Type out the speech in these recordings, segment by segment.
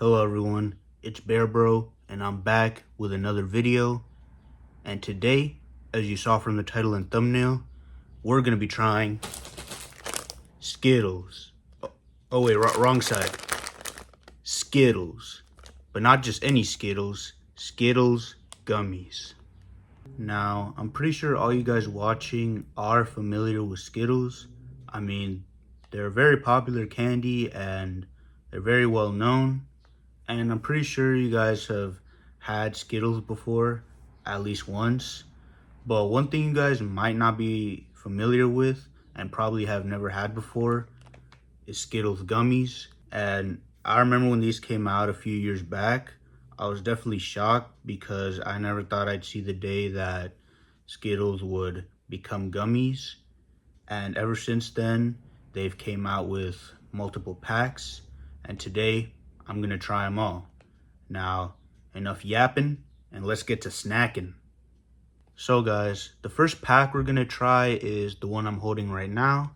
Hello everyone, it's Bear Bro, and I'm back with another video. And today, as you saw from the title and thumbnail, we're gonna be trying Skittles. Oh wait, wrong side. Skittles, but not just any Skittles. Skittles Gummies. Now, I'm pretty sure all you guys watching are familiar with Skittles. I mean, they're a very popular candy and they're very well known. And I'm pretty sure you guys have had Skittles before, at least once. But one thing you guys might not be familiar with and probably have never had before is Skittles Gummies. And I remember when these came out a few years back, I was definitely shocked because I never thought I'd see the day that Skittles would become gummies. And ever since then, they've came out with multiple packs. And today, I'm gonna try them all. Now, enough yapping, and let's get to snacking. So guys, the first pack we're gonna try is the one I'm holding right now,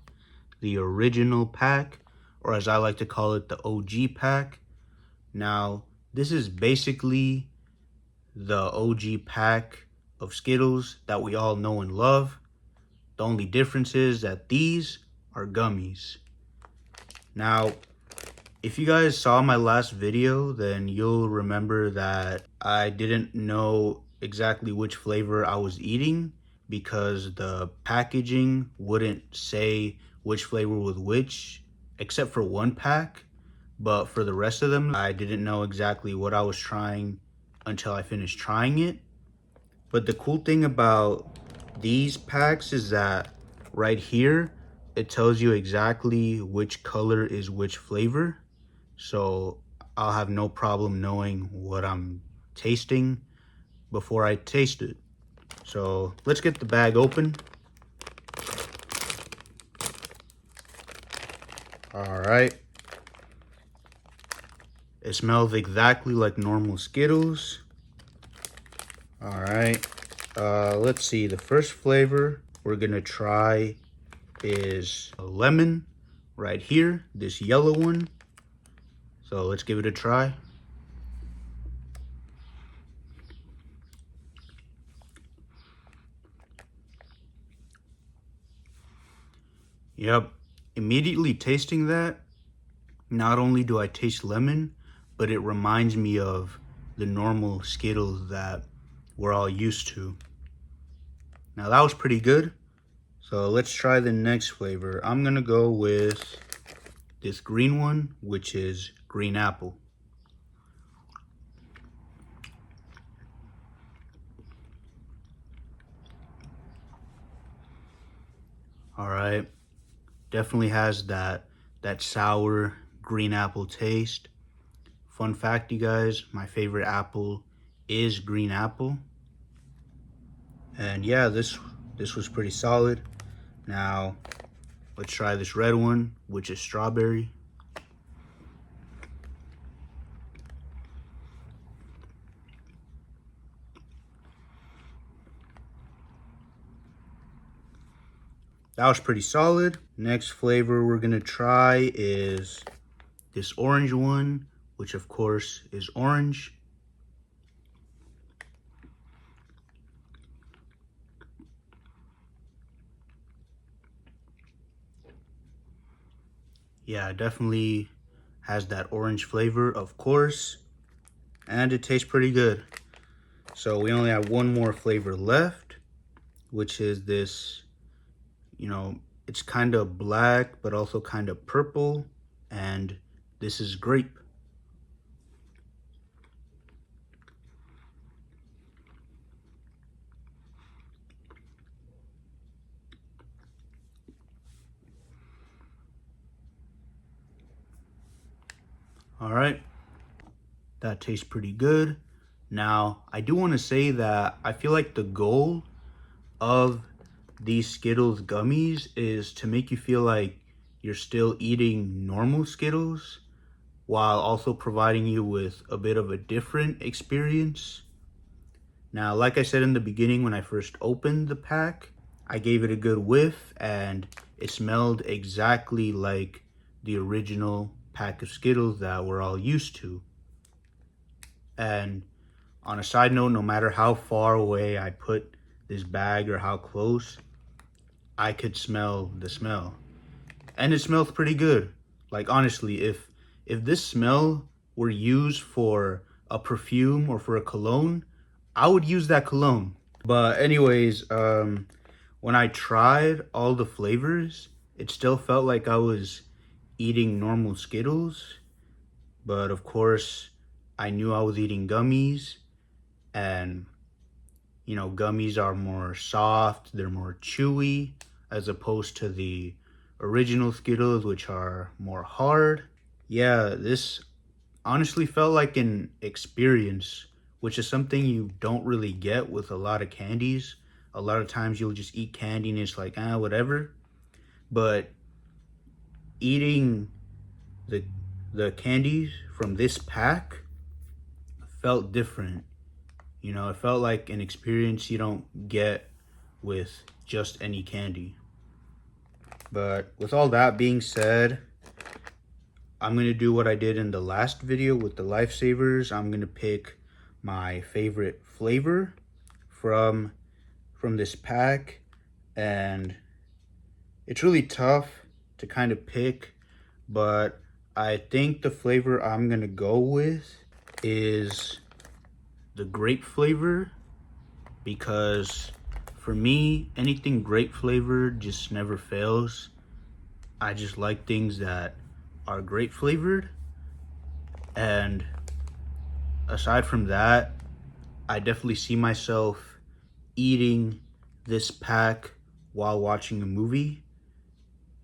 the original pack, or as I like to call it, the OG pack. Now, this is basically the OG pack of Skittles that we all know and love. The only difference is that these are gummies. Now, if you guys saw my last video, then you'll remember that I didn't know exactly which flavor I was eating because the packaging wouldn't say which flavor was which, except for one pack. But for the rest of them, I didn't know exactly what I was trying until I finished trying it. But the cool thing about these packs is that right here, it tells you exactly which color is which flavor. So I'll have no problem knowing what I'm tasting before I taste it. So let's get the bag open. All right. It smells exactly like normal Skittles. All right. Let's see. The first flavor we're gonna try is a lemon right here, this yellow one. So let's give it a try. Yep, immediately tasting that, not only do I taste lemon, but it reminds me of the normal Skittles that we're all used to. Now that was pretty good. So let's try the next flavor. I'm gonna go with this green one, which is green apple. All right, definitely has that sour green apple taste. Fun fact, you guys, my favorite apple is green apple. And yeah, this was pretty solid. Now, let's try this red one, which is strawberry. That was pretty solid. Next flavor we're gonna try is this orange one, which of course is orange. Yeah, it definitely has that orange flavor, of course, and it tastes pretty good. So we only have one more flavor left, which is this, it's kind of black, but also kind of purple, and this is grape. All right, that tastes pretty good. Now, I do want to say that I feel like the goal of these Skittles gummies is to make you feel like you're still eating normal Skittles while also providing you with a bit of a different experience. Now, like I said in the beginning when I first opened the pack, I gave it a good whiff and it smelled exactly like the original pack of Skittles that we're all used to. And on a side note, no matter how far away I put this bag or how close, I could smell the smell. And it smells pretty good. Like honestly, if this smell were used for a perfume or for a cologne, I would use that cologne. But anyways, when I tried all the flavors, it still felt like I was eating normal Skittles. But of course, I knew I was eating gummies, and you know, gummies are more soft, they're more chewy, as opposed to the original Skittles, which are more hard. Yeah, this honestly felt like an experience, which is something you don't really get with a lot of candies. A lot of times you'll just eat candy and it's like, whatever. But eating the the candies from this pack felt different. You know, it felt like an experience you don't get with just any candy. But with all that being said, I'm going to do what I did in the last video with the lifesavers. I'm going to pick my favorite flavor from this pack, and it's really tough to kind of pick, but I think the flavor I'm going to go with is the grape flavor, because for me, anything grape flavored just never fails. I just like things that are grape flavored. And aside from that, I definitely see myself eating this pack while watching a movie.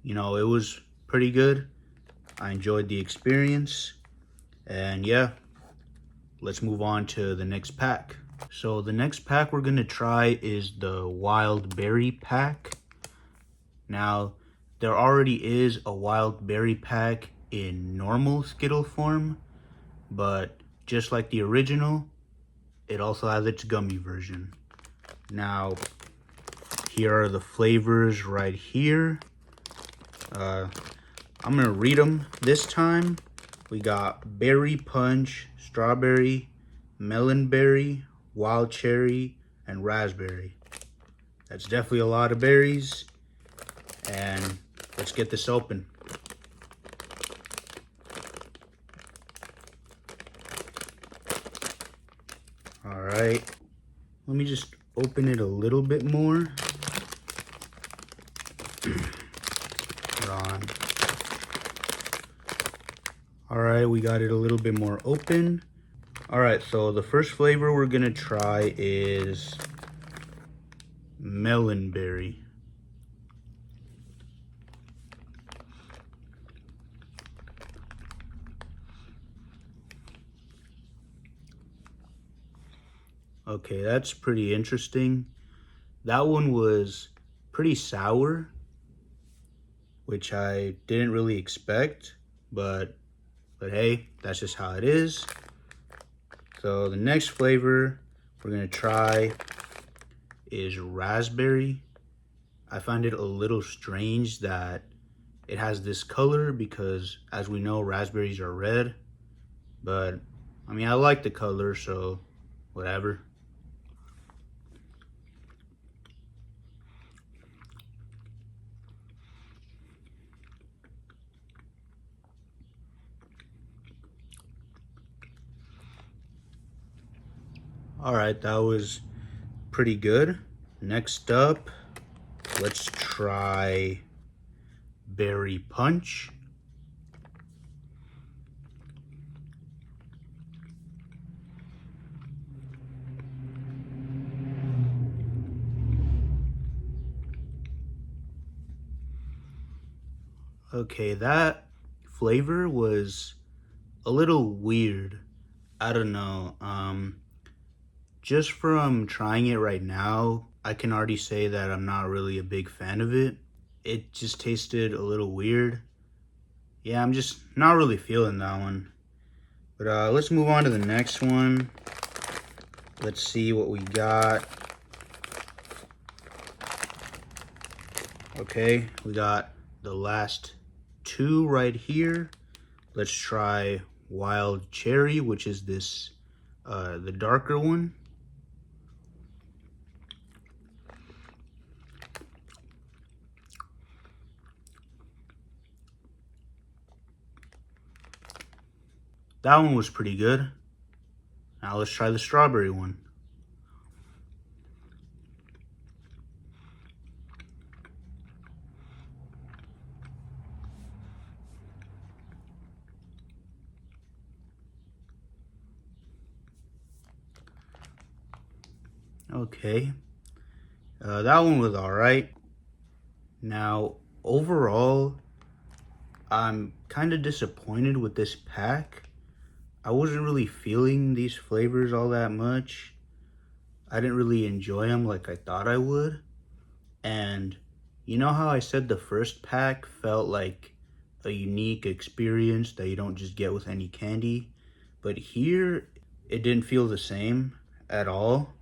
You know, it was pretty good. I enjoyed the experience. And yeah, let's move on to the next pack. So the next pack we're gonna try is the wild berry pack. Now, there already is a wild berry pack in normal Skittle form, but just like the original, it also has its gummy version. Now, here are the flavors right here. I'm gonna read them this time. We got berry punch, strawberry, melon berry, wild cherry, and raspberry. That's definitely a lot of berries. And let's get this open. All right, let me just open it a little bit more. Hold on. All right, we got it a little bit more open. All right, so the first flavor we're gonna try is melon berry. Okay, that's pretty interesting. That one was pretty sour, which I didn't really expect, but hey, that's just how it is. So the next flavor we're gonna try is raspberry. I find it a little strange that it has this color because, as we know, raspberries are red, but I mean, I like the color, so whatever. All right, that was pretty good. Next up, let's try berry punch. Okay, that flavor was a little weird. I don't know. Just from trying it right now, I can already say that I'm not really a big fan of it. It just tasted a little weird. Yeah, I'm just not really feeling that one. But let's move on to the next one. Let's see what we got. Okay, we got the last two right here. Let's try wild cherry, which is this the darker one. That one was pretty good. Now let's try the strawberry one. Okay, that one was all right. Now, overall, I'm kind of disappointed with this pack. I wasn't really feeling these flavors all that much. I didn't really enjoy them like I thought I would. And you know how I said the first pack felt like a unique experience that you don't just get with any candy? But here, it didn't feel the same at all.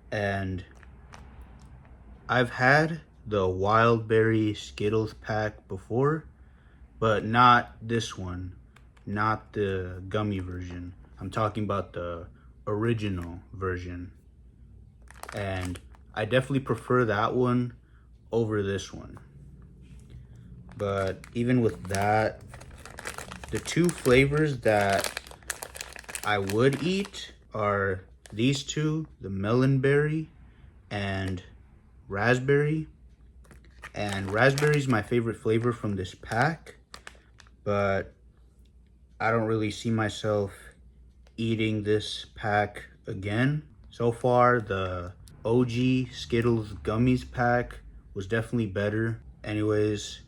And I've had the wild berry Skittles pack before, but not this one, not the gummy version. I'm talking about the original version. And I definitely prefer that one over this one. But even with that, the two flavors that I would eat are these two, the melon berry and raspberry. And raspberry is my favorite flavor from this pack, but I don't really see myself eating this pack again. So far, the OG Skittles Gummies pack was definitely better. Anyways,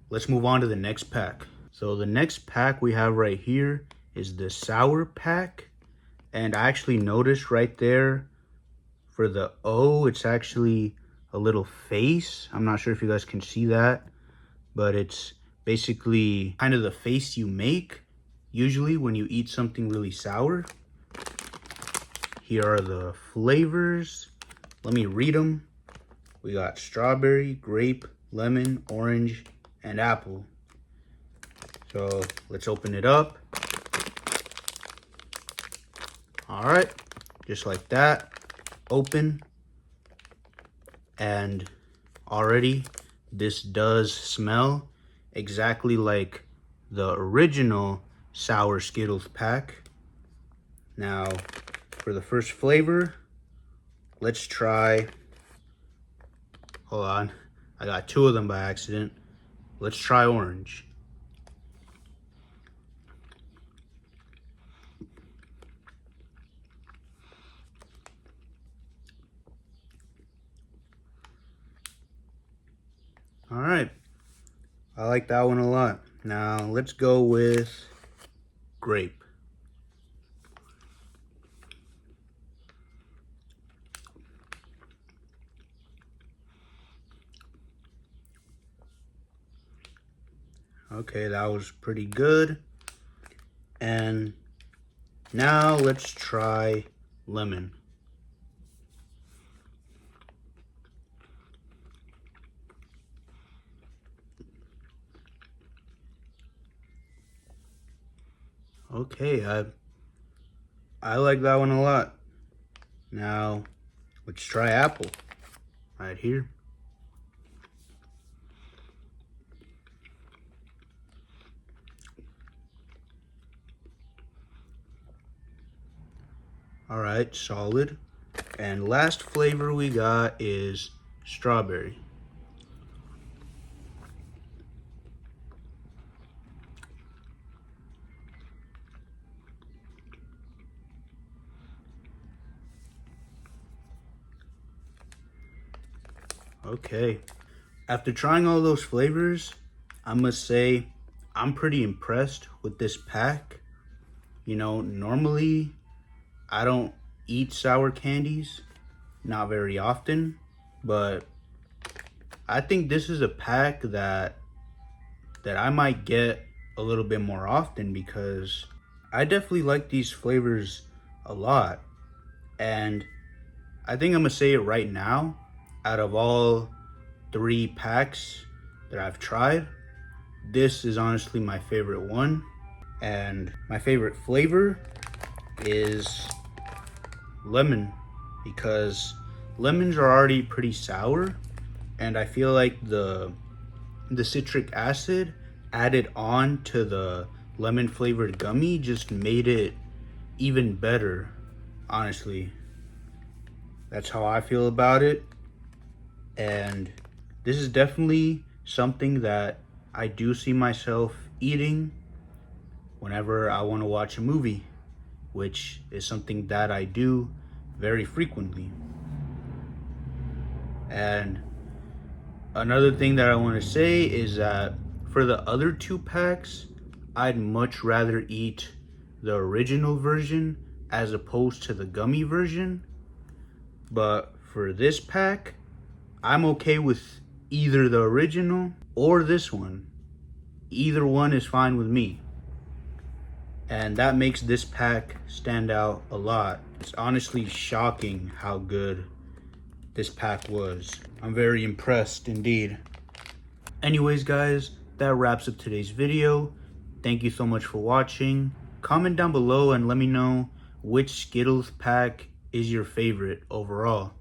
let's move on to the next pack. So the next pack we have right here is the sour pack. And I actually noticed right there for the O, it's actually a little face. I'm not sure if you guys can see that, but it's basically kind of the face you make usually when you eat something really sour. Here are the flavors. Let me read them. We got strawberry, grape, lemon, orange, and apple. So let's open it up. All right, just like that, open. And already this does smell exactly like the original sour Skittles pack. Now, for the first flavor, let's try, hold on, I got two of them by accident. Let's try orange. All right, I like that one a lot. Now let's go with grape. Okay, that was pretty good. And now let's try lemon. Okay, I like that one a lot. Now let's try apple right here. All right, solid. And last flavor we got is strawberry. Okay, after trying all those flavors, I must say I'm pretty impressed with this pack. You know, normally I don't eat sour candies, not very often, but I think this is a pack that I might get a little bit more often because I definitely like these flavors a lot. And I think I'm gonna say it right now, out of all 3 packs that I've tried, this is honestly my favorite one. And my favorite flavor is lemon, because lemons are already pretty sour, and I feel like the citric acid added on to the lemon flavored gummy just made it even better. Honestly, that's how I feel about it. And this is definitely something that I do see myself eating whenever I want to watch a movie, which is something that I do very frequently. And another thing that I want to say is that for the other 2 packs, I'd much rather eat the original version as opposed to the gummy version. But for this pack, I'm okay with either the original or this one. Either one is fine with me. And that makes this pack stand out a lot. It's honestly shocking how good this pack was. I'm very impressed indeed. Anyways, guys, that wraps up today's video. Thank you so much for watching. Comment down below and let me know which Skittles pack is your favorite overall,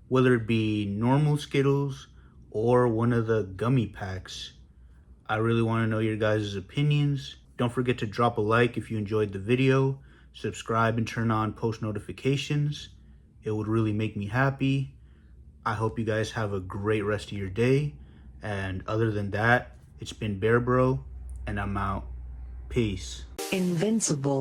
whether it be normal Skittles or one of the gummy packs. I really want to know your guys' opinions. Don't forget to drop a like if you enjoyed the video, subscribe and turn on post notifications. It would really make me happy. I hope you guys have a great rest of your day. And other than that, it's been Bear Bro, and I'm out. Peace. Invincible.